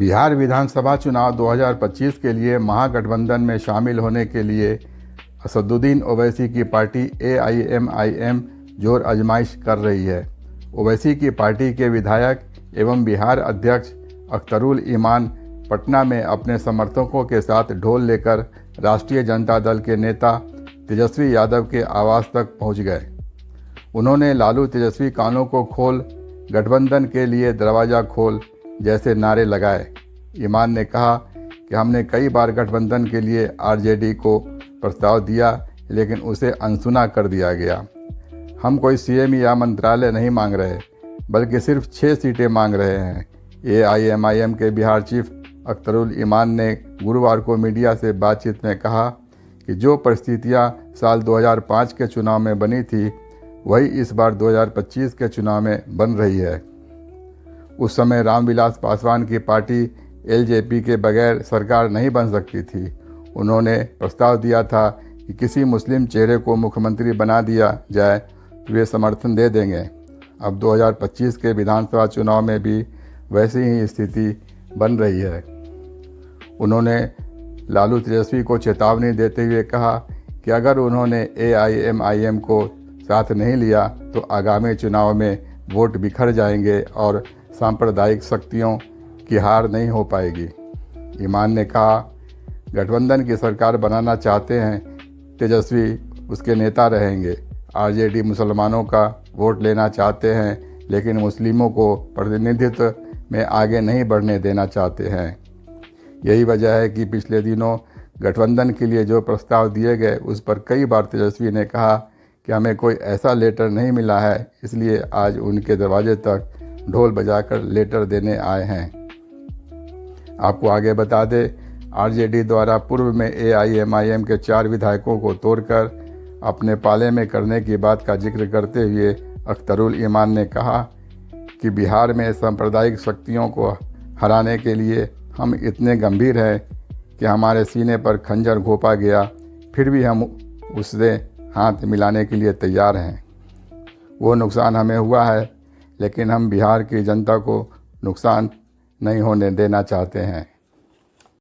बिहार विधानसभा चुनाव 2025 के लिए महागठबंधन में शामिल होने के लिए असदुद्दीन ओवैसी की पार्टी AIMIM जोर आजमाइश कर रही है। ओवैसी की पार्टी के विधायक एवं बिहार अध्यक्ष अख्तरुल ईमान पटना में अपने समर्थकों के साथ ढोल लेकर राष्ट्रीय जनता दल के नेता तेजस्वी यादव के आवास तक पहुंच गए। उन्होंने लालू तेजस्वी कानों को खोल, गठबंधन के लिए दरवाज़ा खोल जैसे नारे लगाए। ईमान ने कहा कि हमने कई बार गठबंधन के लिए RJD को प्रस्ताव दिया, लेकिन उसे अनसुना कर दिया गया। हम कोई CM या मंत्रालय नहीं मांग रहे, बल्कि सिर्फ 6 सीटें मांग रहे हैं। AIMIM के बिहार चीफ अख्तरुल ईमान ने गुरुवार को मीडिया से बातचीत में कहा कि जो परिस्थितियां साल 2005 के चुनाव में बनी थी, वही इस बार 2025 के चुनाव में बन रही है। उस समय रामविलास पासवान की पार्टी LJP के बगैर सरकार नहीं बन सकती थी। उन्होंने प्रस्ताव दिया था कि किसी मुस्लिम चेहरे को मुख्यमंत्री बना दिया जाए तो वे समर्थन दे देंगे। अब 2025 के विधानसभा चुनाव में भी वैसी ही स्थिति बन रही है। उन्होंने लालू तेजस्वी को चेतावनी देते हुए कहा कि अगर उन्होंने AIMIM को साथ नहीं लिया तो आगामी चुनाव में वोट बिखर जाएंगे और सांप्रदायिक शक्तियों की हार नहीं हो पाएगी। ईमान ने कहा, गठबंधन की सरकार बनाना चाहते हैं, तेजस्वी उसके नेता रहेंगे। RJD मुसलमानों का वोट लेना चाहते हैं, लेकिन मुस्लिमों को प्रतिनिधित्व में आगे नहीं बढ़ने देना चाहते हैं। यही वजह है कि पिछले दिनों गठबंधन के लिए जो प्रस्ताव दिए गए, उस पर कई बार तेजस्वी ने कहा कि हमें कोई ऐसा लेटर नहीं मिला है, इसलिए आज उनके दरवाजे तक ढोल बजाकर लेटर देने आए हैं। आपको आगे बता दें, RJD द्वारा पूर्व में AIMIM के 4 विधायकों को तोड़कर अपने पाले में करने की बात का जिक्र करते हुए अख्तरुल ईमान ने कहा कि बिहार में सांप्रदायिक शक्तियों को हराने के लिए हम इतने गंभीर हैं कि हमारे सीने पर खंजर घोंपा गया, फिर भी हम उससे हाथ मिलाने के लिए तैयार हैं। वो नुकसान हमें हुआ है, लेकिन हम बिहार की जनता को नुकसान नहीं होने देना चाहते हैं।